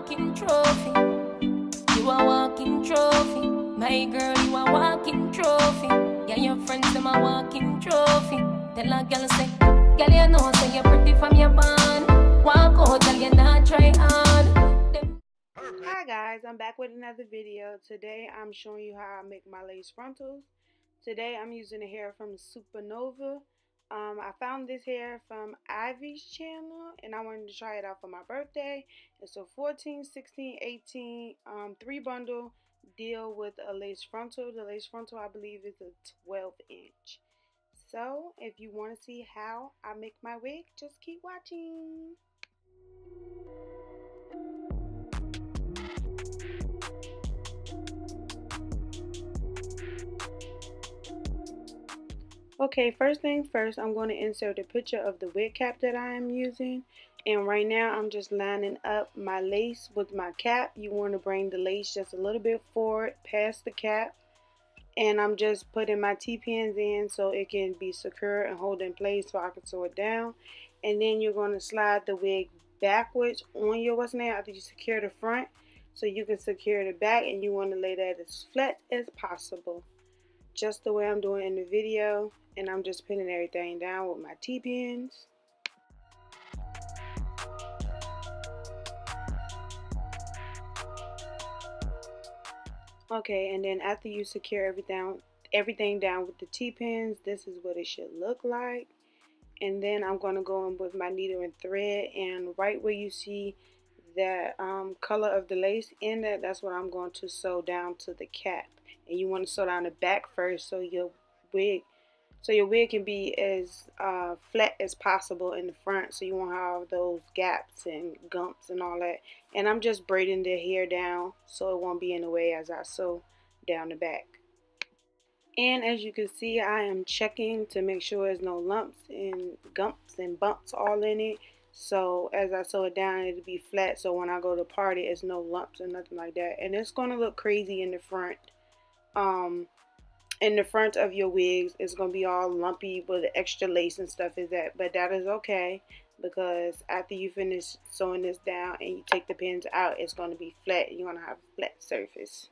walking trophy. You a walking trophy. My girl, you a walking trophy. Yeah, your friends, them a walking trophy. Tell a girl say, girl, you know, say you're pretty from your band. Walk out, girl, you not try hard. Hi guys, I'm back with another video. Today I'm showing you how I make my lace frontals. Today I'm using a hair from SUPERNOVA. I found this hair from Ivy's channel and I wanted to try it out for my birthday. It's a 14, 16, 18, 3 bundle deal with a lace frontal. The lace frontal I believe is a 12 inch. So if you want to see how I make my wig, just keep watching. Okay, first things first, I'm going to insert a picture of the wig cap that I am using. And right now, I'm just lining up my lace with my cap. You want to bring the lace just a little bit forward past the cap. And I'm just putting my T-pins in so it can be secure and hold in place so I can sew it down. And then you're going to slide the wig backwards on your what's name after you secure the front so you can secure the back, and you want to lay that as flat as possible. Just the way I'm doing in the video, and I'm just pinning everything down with my T-pins. Okay, and then after you secure everything down with the T-pins, this is what it should look like. And then I'm going to go in with my needle and thread, and right where you see that color of the lace in that's what I'm going to sew down to the cap. And you want to sew down the back first so your wig can be as flat as possible in the front, so you won't have those gaps and gumps and all that. And I'm just braiding the hair down so it won't be in the way as I sew down the back. And as you can see, I am checking to make sure there's no lumps and gumps and bumps all in it. So as I sew it down, it'll be flat, so when I go to part it, it's no lumps or nothing like that. And it's going to look crazy in the front. In the front of your wigs, it's going to be all lumpy with the extra lace and stuff is that. But that is okay, because after you finish sewing this down and you take the pins out, it's going to be flat. You're going to have a flat surface.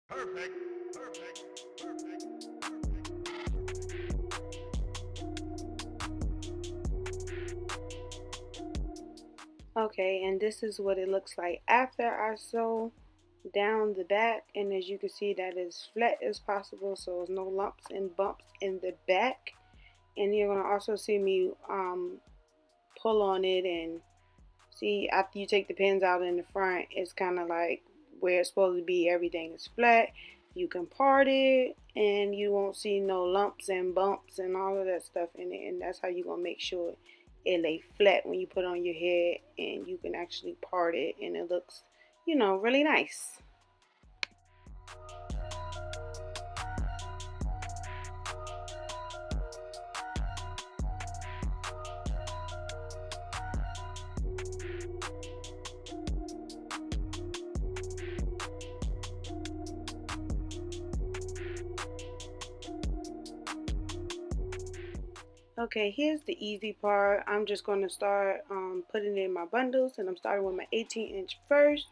Perfect, perfect, perfect, Okay, and this is what it looks like after I sew down the back, and as you can see, that is flat as possible, so there's no lumps and bumps in the back. And you're going to also see me pull on it, and see after you take the pins out in the front, it's kind of like where it's supposed to be. Everything is flat. You can part it and you won't see no lumps and bumps and all of that stuff in it, and that's how you're going to make sure it lay flat when you put it on your head, and you can actually part it and it looks, you know, really nice. Okay, here's the easy part. I'm just going to start putting in my bundles, and I'm starting with my 18-inch first,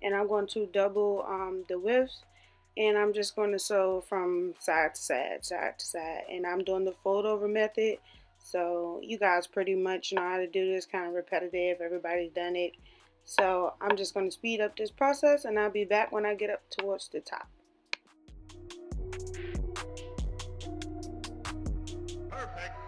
and I'm going to double the width, and I'm just going to sew from side to side, side to side, and I'm doing the fold over method. So you guys pretty much know how to do this, kind of repetitive. Everybody's done it. So I'm just going to speed up this process, and I'll be back when I get up towards the top. perfect.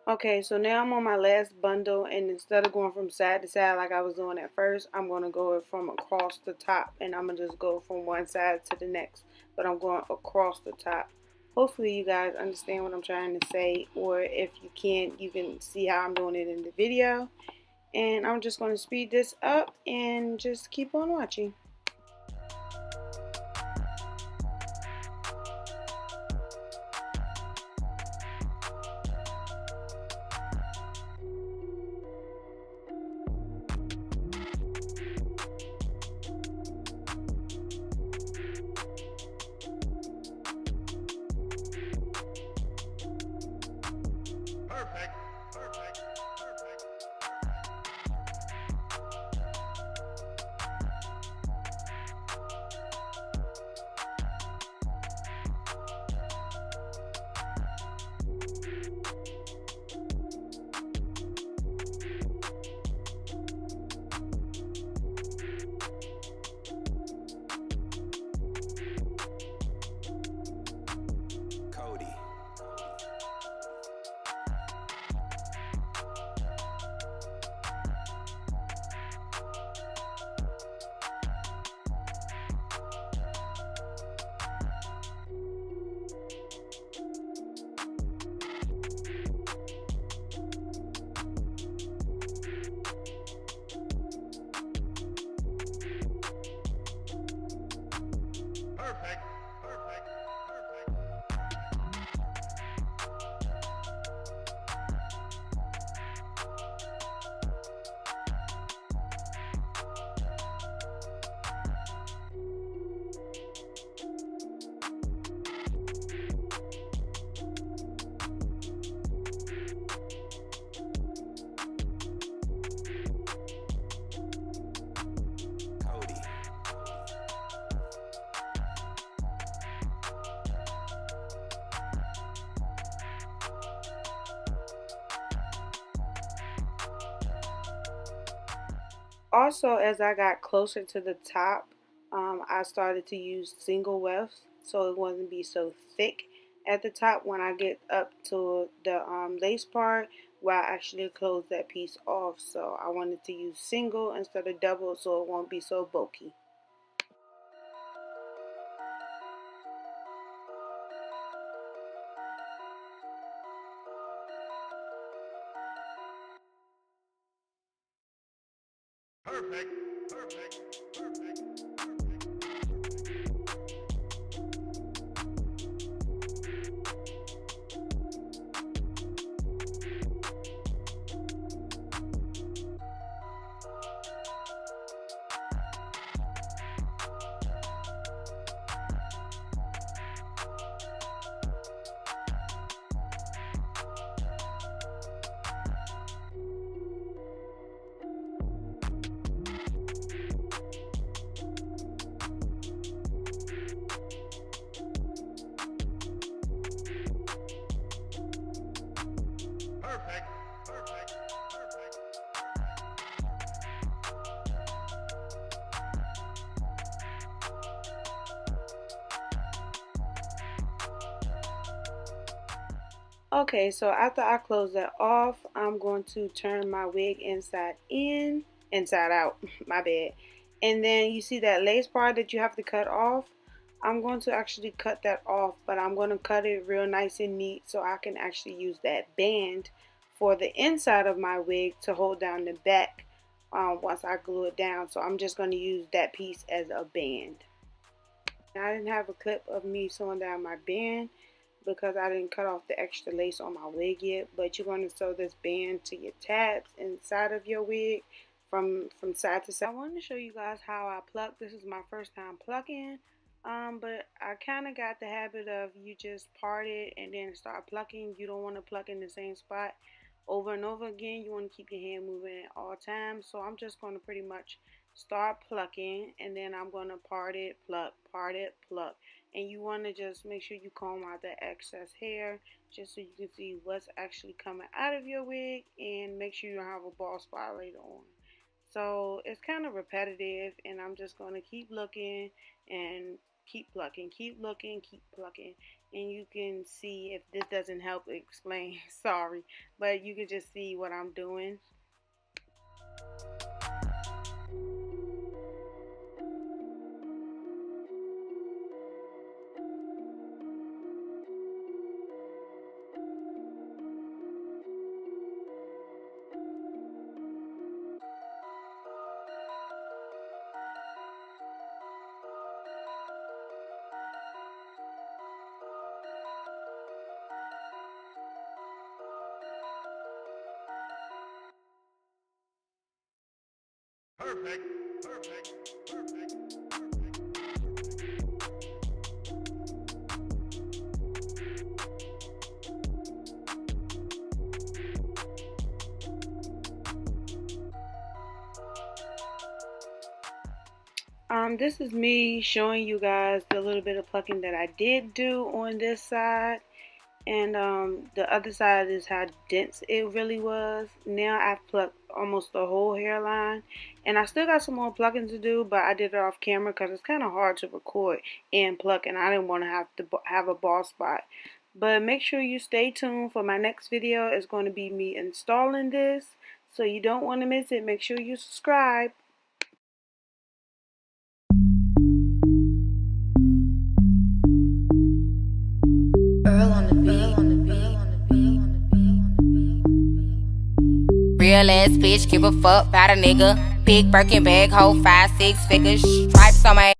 Okay, so now I'm on my last bundle, and instead of going from side to side like I was doing at first, I'm going to go from across the top, and I'm going to just go from one side to the next, but I'm going across the top. Hopefully you guys understand what I'm trying to say, or if you can't, you can see how I'm doing it in the video. And I'm just going to speed this up and just keep on watching. Perfect. Perfect. Perfect. Perfect. Perfect. Perfect. Also, as I got closer to the top, I started to use single wefts so it wouldn't be so thick at the top when I get up to the lace part where I actually close that piece off. So I wanted to use single instead of double so it won't be so bulky. Perfect. Perfect. Perfect. Perfect. Perfect. Perfect. Okay, so after I close that off, I'm going to turn my wig inside out, my bad. And then you see that lace part that you have to cut off? I'm going to actually cut that off, but I'm going to cut it real nice and neat so I can actually use that band for the inside of my wig to hold down the back once I glue it down. So I'm just going to use that piece as a band. I didn't have a clip of me sewing down my band because I didn't cut off the extra lace on my wig yet, but you're going to sew this band to your tabs inside of your wig from side to side. I wanted to show you guys how I pluck. This is my first time plucking, but I kind of got the habit of you just part it and then start plucking. You don't want to pluck in the same spot over and over again. You want to keep your hand moving at all times. So I'm just going to pretty much start plucking, and then I'm going to part it, pluck, and you want to just make sure you comb out the excess hair just so you can see what's actually coming out of your wig, and make sure you don't have a bald spot later on. So it's kind of repetitive, and I'm just going to keep looking and keep plucking, keep looking, keep plucking. And you can see, if this doesn't help explain, sorry, but you can just see what I'm doing. Perfect. Perfect. Perfect. This is me showing you guys the little bit of plucking that I did do on this side. And the other side is how dense it really was. Now I've plucked almost the whole hairline, and I still got some more plucking to do, but I did it off camera because it's kind of hard to record and pluck, and I didn't want to have a bald spot. But make sure you stay tuned for my next video. It's going to be me installing this, so you don't want to miss it. Make sure you subscribe. Real ass bitch, give a fuck about a nigga. Big Birkin bag, hold 5, 6 figures. Stripes on my